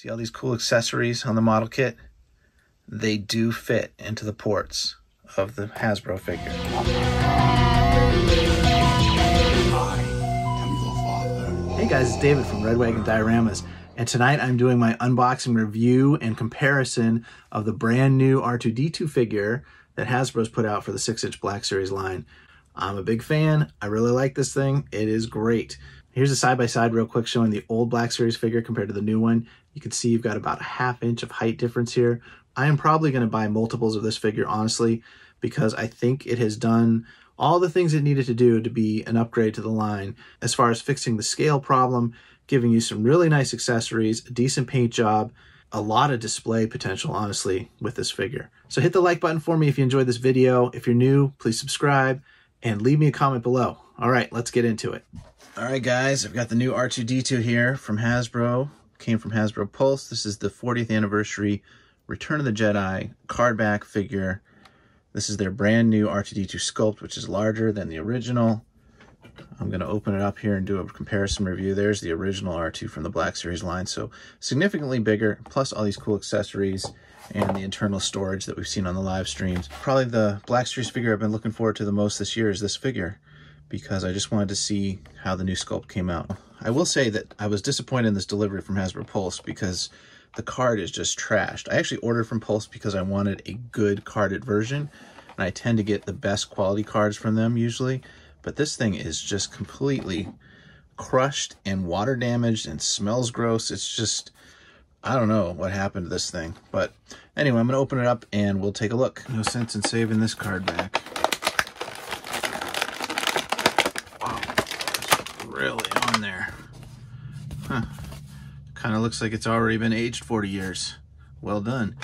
See all these cool accessories on the model kit? They do fit into the ports of the Hasbro figure. Hey guys, it's David from Red Wagon Dioramas, and tonight I'm doing my unboxing review and comparison of the brand new R2-D2 figure that Hasbro's put out for the 6-inch Black Series line. I'm a big fan. I really like this thing. It is great. Here's a side-by-side real quick showing the old Black Series figure compared to the new one. You can see you've got about a ½ inch of height difference here. I am probably going to buy multiples of this figure, honestly, because I think it has done all the things it needed to do to be an upgrade to the line as far as fixing the scale problem, giving you some really nice accessories, a decent paint job, a lot of display potential, honestly, with this figure. So hit the like button for me if you enjoyed this video. If you're new, please subscribe and leave me a comment below. All right, let's get into it. All right, guys, I've got the new R2-D2 here from Hasbro. Came from Hasbro Pulse. This is the 40th anniversary Return of the Jedi card back figure. This is their brand new R2-D2 sculpt, which is larger than the original. I'm going to open it up here and do a comparison review. There's the original R2 from the Black Series line, so significantly bigger, plus all these cool accessories and the internal storage that we've seen on the live streams. Probably the Black Series figure I've been looking forward to the most this year is this figure, because I just wanted to see how the new sculpt came out. I will say that I was disappointed in this delivery from Hasbro Pulse because the card is just trashed. I actually ordered from Pulse because I wanted a good carded version, and I tend to get the best quality cards from them usually, but this thing is just completely crushed and water damaged and smells gross. It's just, I don't know what happened to this thing. But anyway, I'm going to open it up and we'll take a look. No sense in saving this card back. Wow, it's really on there. Huh. Kind of looks like it's already been aged 40 years. Well done.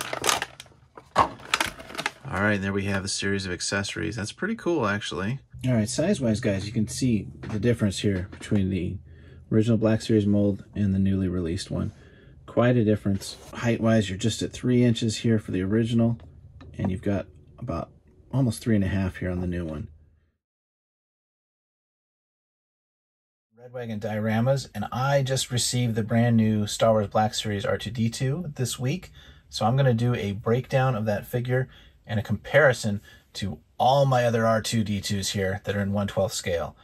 All right, there we have a series of accessories. That's pretty cool, actually. All right, size-wise, guys, you can see the difference here between the original Black Series mold and the newly released one. Quite a difference. Height-wise, you're just at 3 inches here for the original, and you've got about almost 3.5 here on the new one. Red Wagon Dioramas, and I just received the brand new Star Wars Black Series R2-D2 this week, so I'm going to do a breakdown of that figure and a comparison to all my other R2-D2s here that are in 1/12 scale.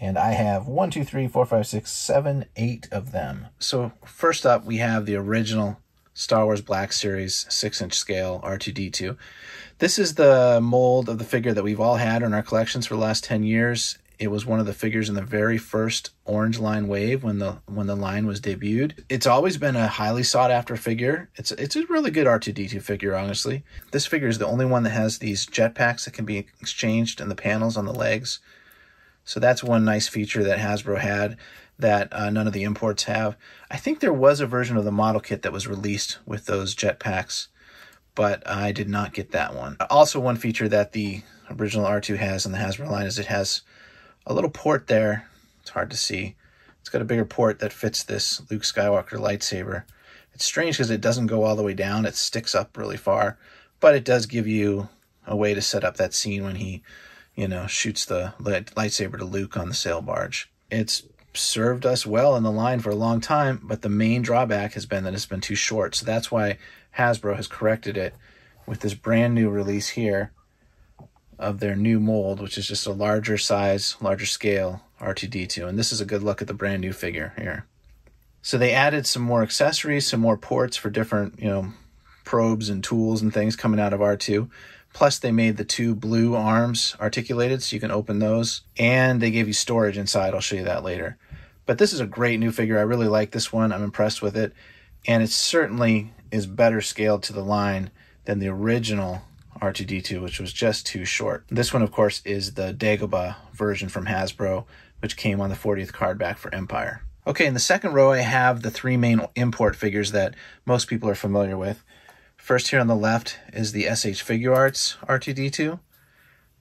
And I have 1, 2, 3, 4, 5, 6, 7, 8 of them. So first up, we have the original Star Wars Black Series 6-inch scale R2-D2. This is the mold of the figure that we've all had in our collections for the last 10 years. It was one of the figures in the very first Orange Line wave when the line was debuted. It's always been a highly sought after figure. It's a really good R2-D2 figure, honestly. This figure is the only one that has these jetpacks that can be exchanged in the panels on the legs. So that's one nice feature that Hasbro had that none of the imports have. I think there was a version of the model kit that was released with those jetpacks, but I did not get that one. Also, one feature that the original R2 has in the Hasbro line is it has a little port there. It's hard to see. It's got a bigger port that fits this Luke Skywalker lightsaber. It's strange because it doesn't go all the way down. It sticks up really far, but it does give you a way to set up that scene when he, you know, shoots the lightsaber to Luke on the sail barge. It's served us well in the line for a long time, but the main drawback has been that it's been too short. So that's why Hasbro has corrected it with this brand new release here of their new mold, which is just a larger size, larger scale R2-D2. And this is a good look at the brand new figure here. So they added some more accessories, some more ports for different, you know, probes and tools and things coming out of R2. Plus they made the 2 blue arms articulated so you can open those. And they gave you storage inside. I'll show you that later. But this is a great new figure. I really like this one. I'm impressed with it. And it certainly is better scaled to the line than the original R2-D2, which was just too short. This one, of course, is the Dagobah version from Hasbro, which came on the 40th card back for Empire. Okay, in the second row, I have the 3 main import figures that most people are familiar with. First here on the left is the SH Figuarts R2-D2.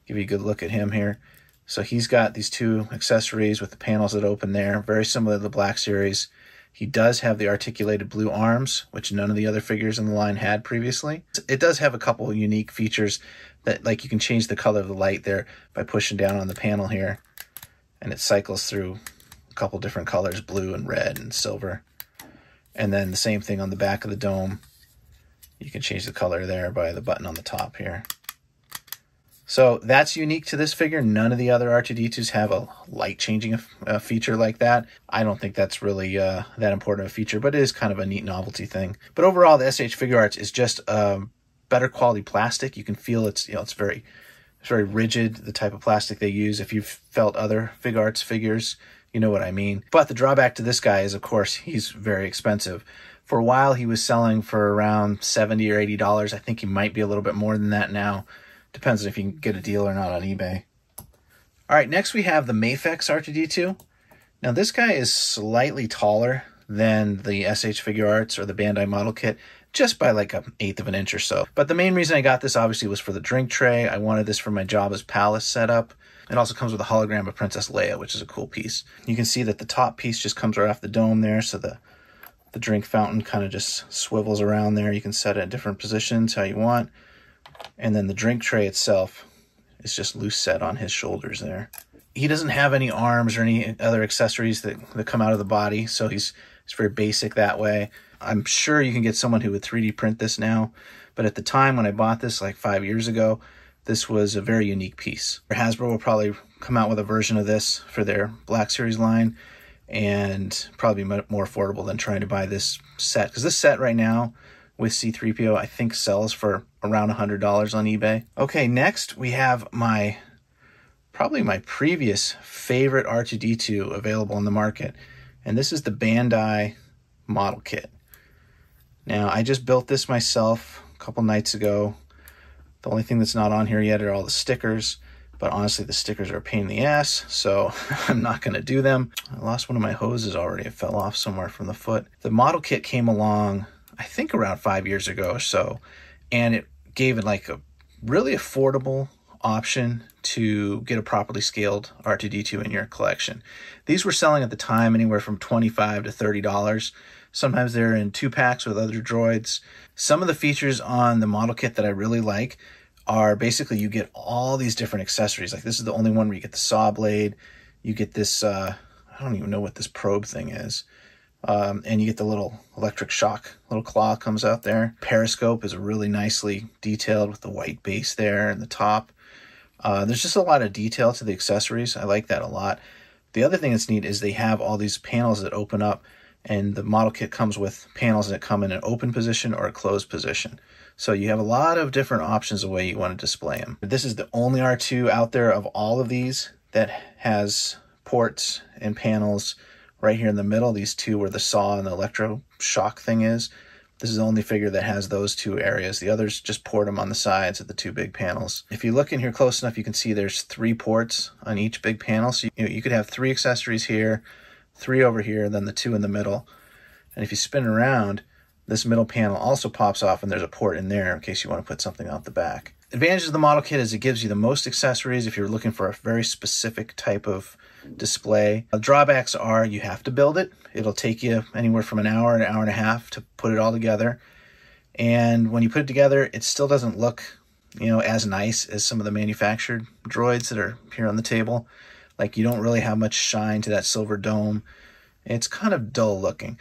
Give you a good look at him here. So he's got these 2 accessories with the panels that open there, very similar to the Black Series. He does have the articulated blue arms, which none of the other figures in the line had previously. It does have a couple of unique features that, like, you can change the color of the light there by pushing down on the panel here, and it cycles through a couple different colors, blue and red and silver. And then the same thing on the back of the dome. You can change the color there by the button on the top here. So that's unique to this figure. None of the other R2-D2s have a light changing feature like that. I don't think that's really that important of a feature, but it is kind of a neat novelty thing. But overall, the SH Figuarts is just better quality plastic. You can feel it's very rigid, the type of plastic they use. If you've felt other Figuarts figures, you know what I mean. But the drawback to this guy is, of course, he's very expensive. For a while, he was selling for around $70 or $80. I think he might be a little bit more than that now. Depends if you can get a deal or not on eBay. All right, next we have the Mafex R2-D2. Now this guy is slightly taller than the SH Figuarts or the Bandai Model Kit, just by like 1/8 of an inch or so. But the main reason I got this obviously was for the drink tray. I wanted this for my Jabba's Palace setup. It also comes with a hologram of Princess Leia, which is a cool piece. You can see that the top piece just comes right off the dome there, so the drink fountain kind of just swivels around there. You can set it in different positions how you want. And then the drink tray itself is just loose set on his shoulders there. He doesn't have any arms or any other accessories that come out of the body, so he's very basic that way. I'm sure you can get someone who would 3D print this now, but at the time when I bought this, like 5 years ago, this was a very unique piece. Hasbro will probably come out with a version of this for their Black Series line, and probably more affordable than trying to buy this set. Because this set right now with C-3PO, I think sells for around $100 on eBay. Okay, next we have probably my previous favorite R2-D2 available on the market. And this is the Bandai Model Kit. Now, I just built this myself a couple nights ago. The only thing that's not on here yet are all the stickers. But honestly, the stickers are a pain in the ass, so I'm not going to do them. I lost one of my hoses already. It fell off somewhere from the foot. The model kit came along, I think around 5 years ago or so, and it gave it like a really affordable option to get a properly scaled R2-D2 in your collection. These were selling at the time anywhere from $25 to $30. Sometimes they're in 2-packs with other droids. Some of the features on the model kit that I really like are basically you get all these different accessories. Like this is the only one where you get the saw blade, you get this, I don't even know what this probe thing is, and you get the little electric shock, little claw comes out there. Periscope is really nicely detailed with the white base there and the top. There's just a lot of detail to the accessories. I like that a lot. The other thing that's neat is they have all these panels that open up, and the model kit comes with panels that come in an open position or a closed position. So you have a lot of different options of the way you want to display them. This is the only R2 out there of all of these that has ports and panels right here in the middle. These two where the saw and the electro shock thing is. This is the only figure that has those two areas. The others just port them on the sides of the two big panels. If you look in here close enough, you can see there's 3 ports on each big panel. So you could have 3 accessories here, 3 over here, then the 2 in the middle. And if you spin around, this middle panel also pops off and there's a port in there in case you want to put something out the back. Advantages of the model kit is it gives you the most accessories if you're looking for a very specific type of display. The drawbacks are you have to build it. It'll take you anywhere from an hour and a half to put it all together. And when you put it together, it still doesn't look, as nice as some of the manufactured droids that are here on the table. Like you don't really have much shine to that silver dome. It's kind of dull looking.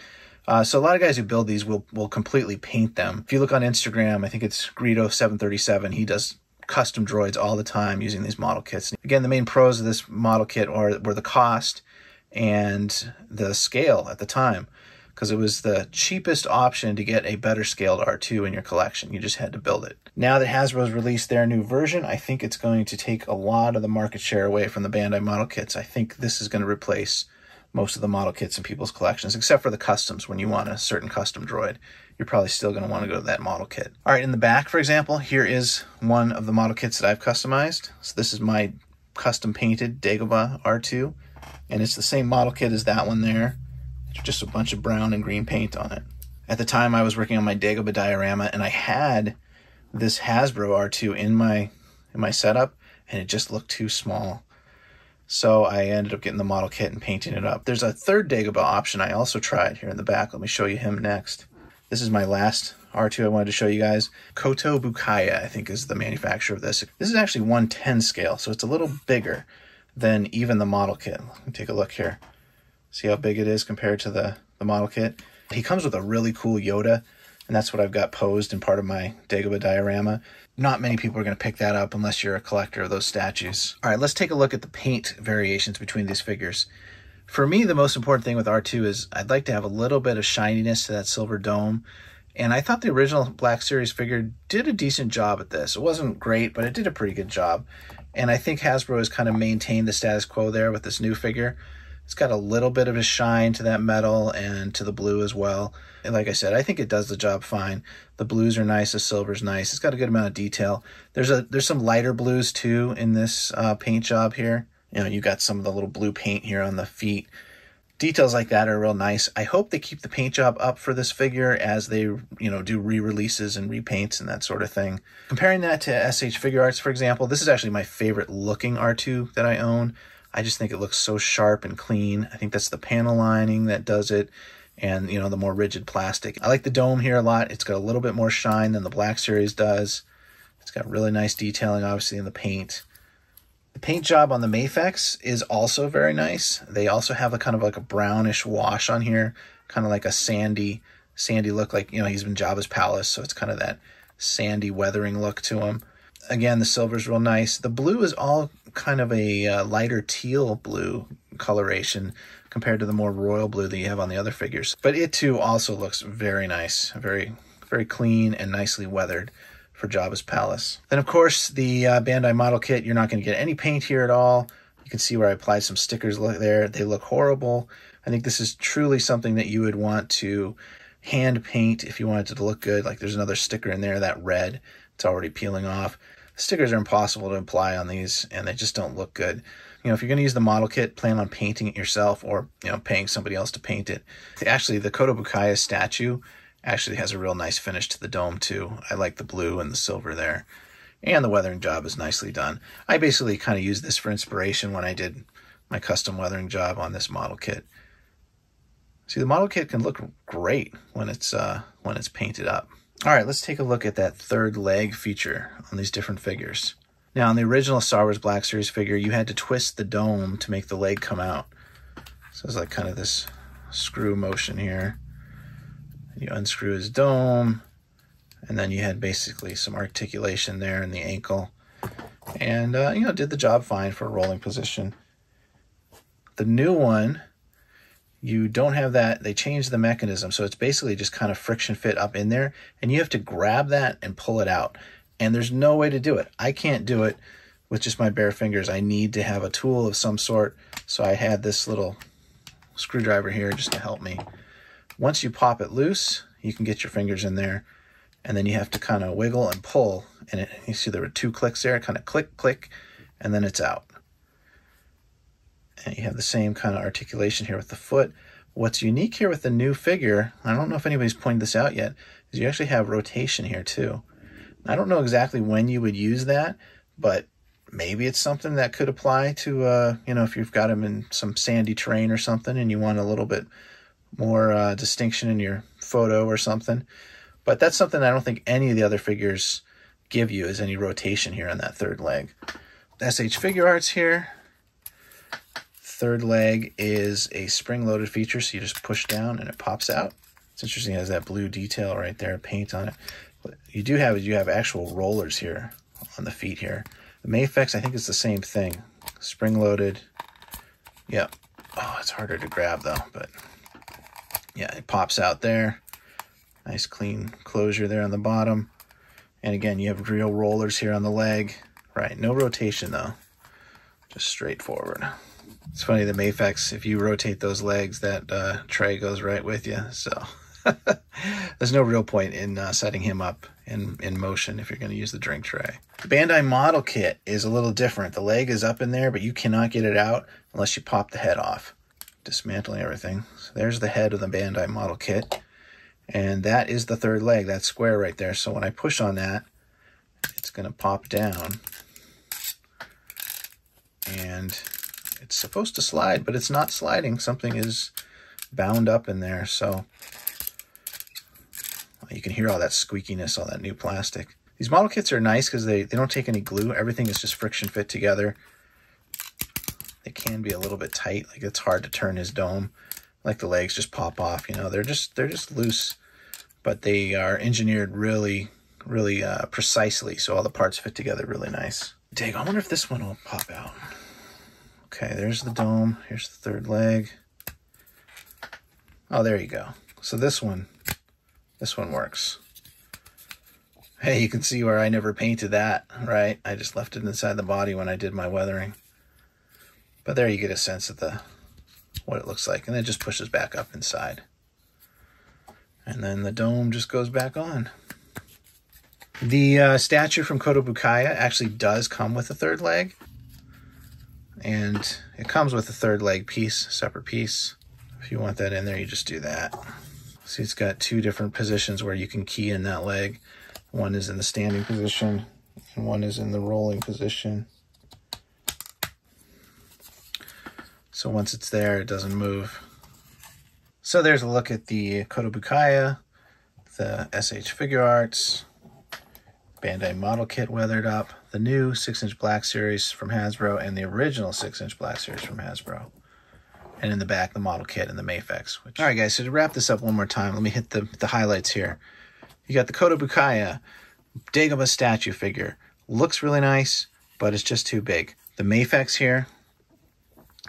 So a lot of guys who build these will completely paint them. If you look on Instagram, I think it's Greedo737. He does custom droids all the time using these model kits. Again, the main pros of this model kit were the cost and the scale at the time, because it was the cheapest option to get a better scaled R2 in your collection. You just had to build it. Now that Hasbro's released their new version, I think it's going to take a lot of the market share away from the Bandai model kits. I think this is going to replace most of the model kits in people's collections, except for the customs. When you want a certain custom droid, you're probably still going to want to go to that model kit. All right, in the back, for example, here is one of the model kits that I've customized. So this is my custom painted Dagobah R2, and it's the same model kit as that one there. It's just a bunch of brown and green paint on it. At the time, I was working on my Dagobah diorama, and I had this Hasbro R2 in my setup, and it just looked too small. So I ended up getting the model kit and painting it up. There's a third Dagobah option I also tried here in the back. Let me show you him next. This is my last R2 I wanted to show you guys. Kotobukiya, I think, is the manufacturer of this. This is actually 1/10 scale, so it's a little bigger than even the model kit. Let me take a look here. See how big it is compared to the model kit? He comes with a really cool Yoda, and that's what I've got posed in part of my Dagobah diorama. Not many people are going to pick that up unless you're a collector of those statues. All right, let's take a look at the paint variations between these figures. For me, the most important thing with R2 is I'd like to have a little bit of shininess to that silver dome. And I thought the original Black Series figure did a decent job at this. It wasn't great, but it did a pretty good job. And I think Hasbro has kind of maintained the status quo there with this new figure. It's got a little bit of a shine to that metal and to the blue as well. And like I said, I think it does the job fine. The blues are nice, the silver's nice. It's got a good amount of detail. There's some lighter blues too in this paint job here. You know, you got some of the little blue paint here on the feet. Details like that are real nice. I hope they keep the paint job up for this figure as they, do re-releases and repaints and that sort of thing. Comparing that to SH Figuarts, for example, this is actually my favorite looking R2 that I own. I just think it looks so sharp and clean. I think that's the panel lining that does it, and the more rigid plastic. I like the dome here a lot. It's got a little bit more shine than the Black Series does. It's got really nice detailing, obviously, in the paint. The paint job on the Mafex is also very nice. They also have a kind of like a brownish wash on here, kind of like a sandy look, like, he's in Jabba's palace, so it's kind of that sandy weathering look to him. Again, the silver's real nice. The blue is all kind of a lighter teal blue coloration compared to the more royal blue that you have on the other figures. But it too also looks very nice, very, very clean and nicely weathered for Jabba's palace. Then of course the Bandai Model Kit, you're not going to get any paint here at all. You can see where I applied some stickers there. They look horrible. I think this is truly something that you would want to hand paint if you wanted it to look good. Like there's another sticker in there, that red, it's already peeling off. Stickers are impossible to apply on these, and they just don't look good. If you're going to use the model kit, plan on painting it yourself or, paying somebody else to paint it. Actually, the Kotobukiya statue actually has a real nice finish to the dome, too. I like the blue and the silver there. And the weathering job is nicely done. I basically kind of used this for inspiration when I did my custom weathering job on this model kit. See, the model kit can look great when it's painted up. All right, let's take a look at that third leg feature on these different figures. Now, on the original Star Wars Black Series figure, you had to twist the dome to make the leg come out. So it's like kind of this screw motion here. You unscrew his dome, and then you had basically some articulation there in the ankle. And, did the job fine for a rolling position. The new one, you don't have that. They changed the mechanism, so it's basically just kind of friction fit up in there, and you have to grab that and pull it out. And there's no way to do it. I can't do it with just my bare fingers. I need to have a tool of some sort, so I had this little screwdriver here just to help me. Once you pop it loose, you can get your fingers in there, and then you have to kind of wiggle and pull, and you see there were 2 clicks there, kind of click, click, and then it's out. And you have the same kind of articulation here with the foot. What's unique here with the new figure, I don't know if anybody's pointed this out yet, is you actually have rotation here too. I don't know exactly when you would use that, but maybe it's something that could apply to, if you've got them in some sandy terrain or something and you want a little bit more distinction in your photo or something. But that's something I don't think any of the other figures give you, is any rotation here on that third leg. SH Figuarts here. Third leg is a spring-loaded feature, so you just push down and it pops out. It's interesting, it has that blue detail right there, paint on it. What you do have is you have actual rollers here on the feet here. The Mafex, I think, is the same thing. Spring-loaded. Yeah. Oh, it's harder to grab, though, but yeah, it pops out there. Nice clean closure there on the bottom. And again, you have real rollers here on the leg. Right, no rotation, though. Just straightforward. It's funny, the Mafex, if you rotate those legs, that tray goes right with you. So there's no real point in setting him up in motion if you're going to use the drink tray. The Bandai Model Kit is a little different. The leg is up in there, but you cannot get it out unless you pop the head off. Dismantling everything. So there's the head of the Bandai Model Kit. And that is the third leg, that square right there. So when I push on that, it's going to pop down. And it's supposed to slide, but it's not sliding. Something is bound up in there. So you can hear all that squeakiness, all that new plastic. These model kits are nice because they don't take any glue. Everything is just friction fit together. It can be a little bit tight. Like, it's hard to turn his dome like the legs just pop off, you know, they're just loose, but they are engineered really precisely, so all the parts fit together really nice. Dang, I wonder if this one will pop out. Okay, there's the dome. Here's the third leg. Oh, there you go. So this one works. Hey, you can see where I never painted that, right? I just left it inside the body when I did my weathering. But there you get a sense of what it looks like, and it just pushes back up inside. And then the dome just goes back on. The statue from Kotobukiya actually does come with a third leg. And it comes with a third leg piece, separate piece. If you want that in there, you just do that. See, it's got two different positions where you can key in that leg. One is in the standing position, and one is in the rolling position. So once it's there, it doesn't move. So there's a look at the Kotobukiya, the SH Figuarts, Bandai Model Kit weathered up, the new 6-inch Black Series from Hasbro, and the original 6-inch Black Series from Hasbro. And in the back, the Model Kit and the Mafex. All right, guys, so to wrap this up one more time, let me hit the highlights here. You got the Kotobukiya Dagobah statue figure. Looks really nice, but it's just too big. The Mafex here,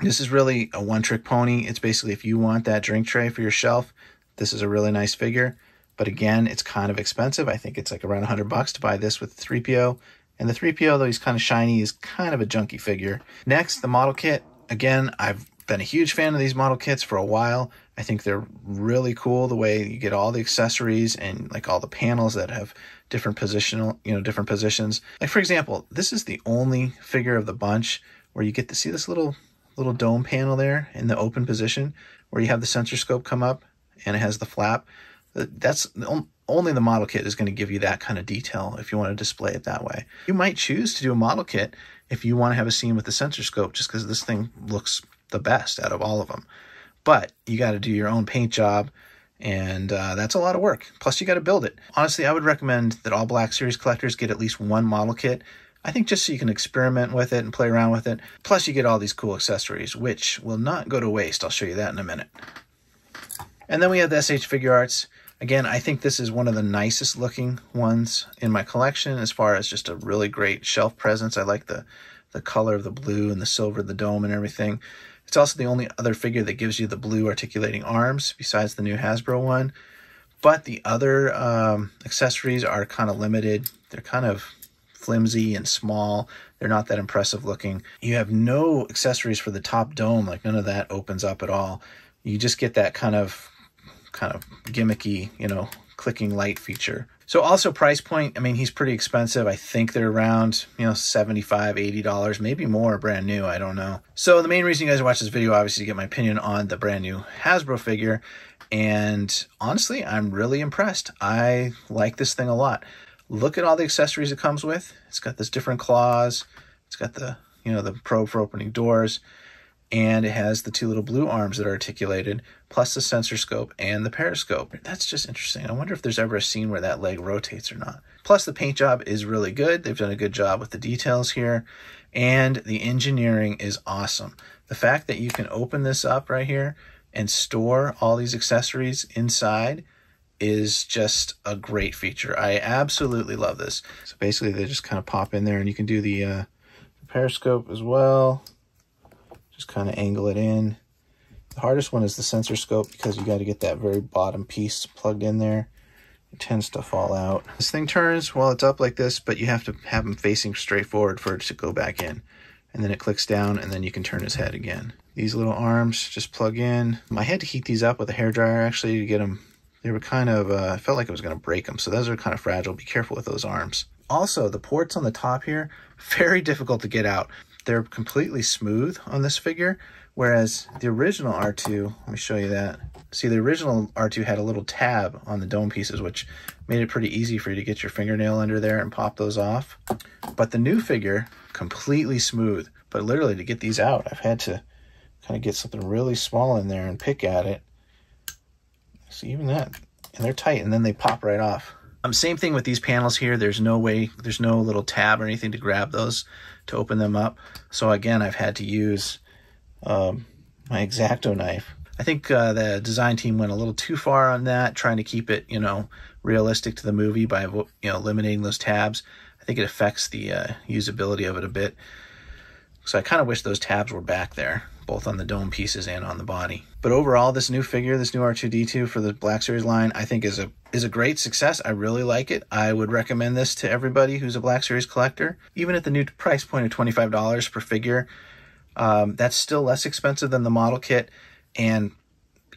this is really a one-trick pony. It's basically if you want that drink tray for your shelf, this is a really nice figure. But again, it's kind of expensive. I think it's like around $100 to buy this with the 3PO. And the 3PO, though he's kind of shiny, is kind of a junky figure. Next, the model kit. Again, I've been a huge fan of these model kits for a while. I think they're really cool the way you get all the accessories and like all the panels that have different different positions. Like for example, this is the only figure of the bunch where you get to see this little dome panel there in the open position where you have the sensor scope come up and it has the flap. That's only the model kit is going to give you that kind of detail if you want to display it that way. You might choose to do a model kit if you want to have a scene with the sensor scope just because this thing looks the best out of all of them. But you got to do your own paint job, and that's a lot of work. Plus, you got to build it. Honestly, I would recommend that all Black Series collectors get at least one model kit. I think just so you can experiment with it and play around with it. Plus, you get all these cool accessories, which will not go to waste. I'll show you that in a minute. And then we have the SH Figuarts. Again, I think this is one of the nicest looking ones in my collection as far as just a really great shelf presence. I like the color of the blue and the silver, the dome and everything. It's also the only other figure that gives you the blue articulating arms besides the new Hasbro one. But the other accessories are kind of limited. They're kind of flimsy and small. They're not that impressive looking. You have no accessories for the top dome. Like none of that opens up at all. You just get that kind of gimmicky, clicking light feature. So also price point, I mean, he's pretty expensive. I think they're around, $75, $80, maybe more brand new. I don't know. So the main reason you guys watch this video, obviously, to get my opinion on the brand new Hasbro figure. And honestly, I'm really impressed. I like this thing a lot. Look at all the accessories it comes with. It's got this different claws. It's got the, the probe for opening doors. And it has the two little blue arms that are articulated, plus the sensor scope and the periscope. That's just interesting. I wonder if there's ever a scene where that leg rotates or not. Plus, the paint job is really good. They've done a good job with the details here. And the engineering is awesome. The fact that you can open this up right here and store all these accessories inside is just a great feature. I absolutely love this. So basically, they just kind of pop in there, and you can do the periscope as well. Just kind of angle it in. The hardest one is the sensor scope because you got to get that very bottom piece plugged in there. It tends to fall out. This thing turns while it's up like this, but you have to have him facing straight forward for it to go back in. And then it clicks down, and then you can turn his head again. These little arms just plug in. I had to heat these up with a hairdryer actually to get them. They were kind of, I felt like I was going to break them. So those are kind of fragile. Be careful with those arms. Also, the ports on the top here, very difficult to get out. They're completely smooth on this figure, whereas the original R2, let me show you that. See, the original R2 had a little tab on the dome pieces, which made it pretty easy for you to get your fingernail under there and pop those off. But the new figure, completely smooth. But literally, to get these out, I've had to kind of get something really small in there and pick at it. See, even that, and they're tight, and then they pop right off. Same thing with these panels here. There's no little tab or anything to grab those to open them up. So again, I've had to use my X-Acto knife. I think the design team went a little too far on that, trying to keep it, you know, realistic to the movie by, you know, eliminating those tabs. I think it affects the usability of it a bit. So I kind of wish those tabs were back there, both on the dome pieces and on the body. But overall, this new figure, this new R2-D2 for the Black Series line, I think is a great success. I really like it. I would recommend this to everybody who's a Black Series collector. Even at the new price point of $25 per figure, that's still less expensive than the model kit, and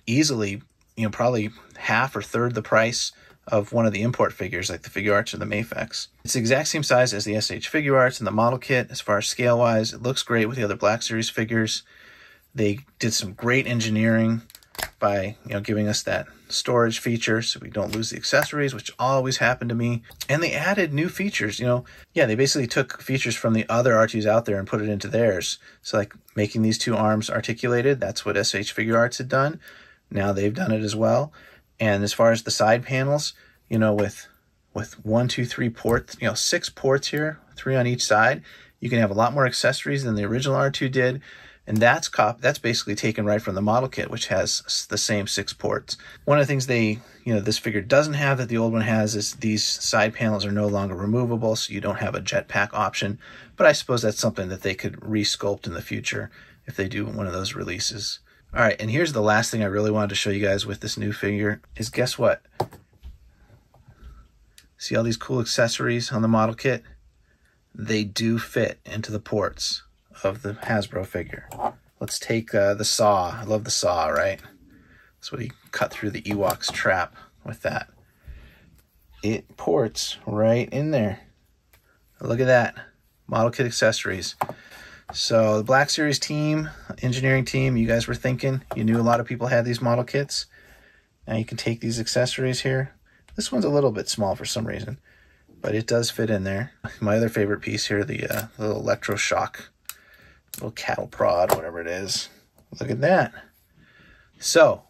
easily, you know, probably half or third the price of one of the import figures like the Figuarts or the Mafex. It's the exact same size as the SH Figuarts and the model kit as far as scale wise. It looks great with the other Black Series figures. They did some great engineering by, you know, giving us that storage feature so we don't lose the accessories, which always happened to me. And they added new features, you know. Yeah, they basically took features from the other R2s out there and put it into theirs. So like making these two arms articulated, that's what SH Figuarts had done. Now they've done it as well. And as far as the side panels, you know, with 1, 2, 3 ports, you know, 6 ports here, 3 on each side, you can have a lot more accessories than the original R2 did. And that's basically taken right from the model kit, which has the same 6 ports. One of the things this figure doesn't have that the old one has is these side panels are no longer removable, so you don't have a jetpack option. But I suppose that's something that they could resculpt in the future if they do one of those releases. All right, and here's the last thing I really wanted to show you guys with this new figure is, guess what? See all these cool accessories on the model kit? They do fit into the ports of the Hasbro figure. Let's take the saw. I love the saw, right? That's what he cut through the Ewok's trap with that. It ports right in there. Look at that. Model kit accessories. So the Black Series team, engineering team, you guys were thinking, you knew a lot of people had these model kits. Now you can take these accessories here. This one's a little bit small for some reason, but it does fit in there. My other favorite piece here, the little electroshock, little cattle prod, whatever it is. Look at that. So,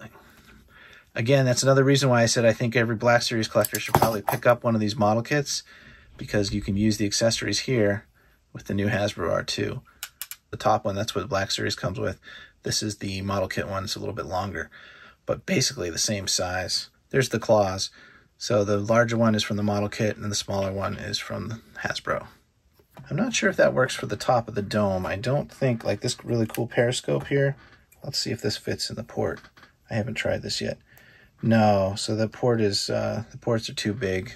again, that's another reason why I said I think every Black Series collector should probably pick up one of these model kits, because you can use the accessories here with the new Hasbro R2. The top one, that's what the Black Series comes with. This is the model kit one. It's a little bit longer, but basically the same size. There's the claws. So the larger one is from the model kit, and the smaller one is from Hasbro. I'm not sure if that works for the top of the dome. I don't think, like this really cool periscope here. Let's see if this fits in the port. I haven't tried this yet. No, so the port is, the ports are too big.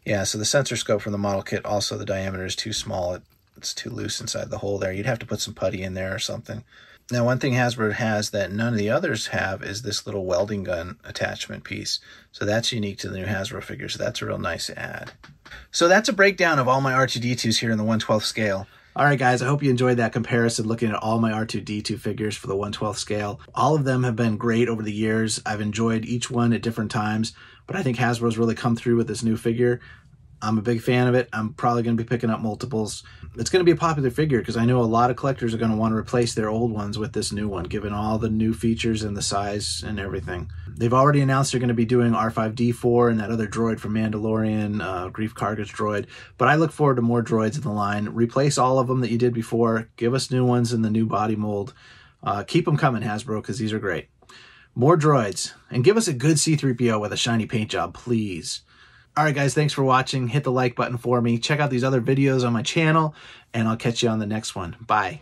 Yeah, so the sensor scope from the model kit, also the diameter is too small. It's too loose inside the hole there. You'd have to put some putty in there or something. Now, one thing Hasbro has that none of the others have is this little welding gun attachment piece. So that's unique to the new Hasbro figure. So that's a real nice add. So that's a breakdown of all my R2-D2s here in the 1/12 scale. All right, guys, I hope you enjoyed that comparison looking at all my R2-D2 figures for the 1/12 scale. All of them have been great over the years. I've enjoyed each one at different times, but I think Hasbro's really come through with this new figure. I'm a big fan of it. I'm probably going to be picking up multiples. It's going to be a popular figure because I know a lot of collectors are going to want to replace their old ones with this new one, given all the new features and the size and everything. They've already announced they're going to be doing R5-D4 and that other droid from Mandalorian, Grief Karga's droid. But I look forward to more droids in the line. Replace all of them that you did before. Give us new ones in the new body mold. Keep them coming, Hasbro, because these are great. More droids. And give us a good C-3PO with a shiny paint job, please. All right, guys, thanks for watching. Hit the like button for me. Check out these other videos on my channel, and I'll catch you on the next one. Bye.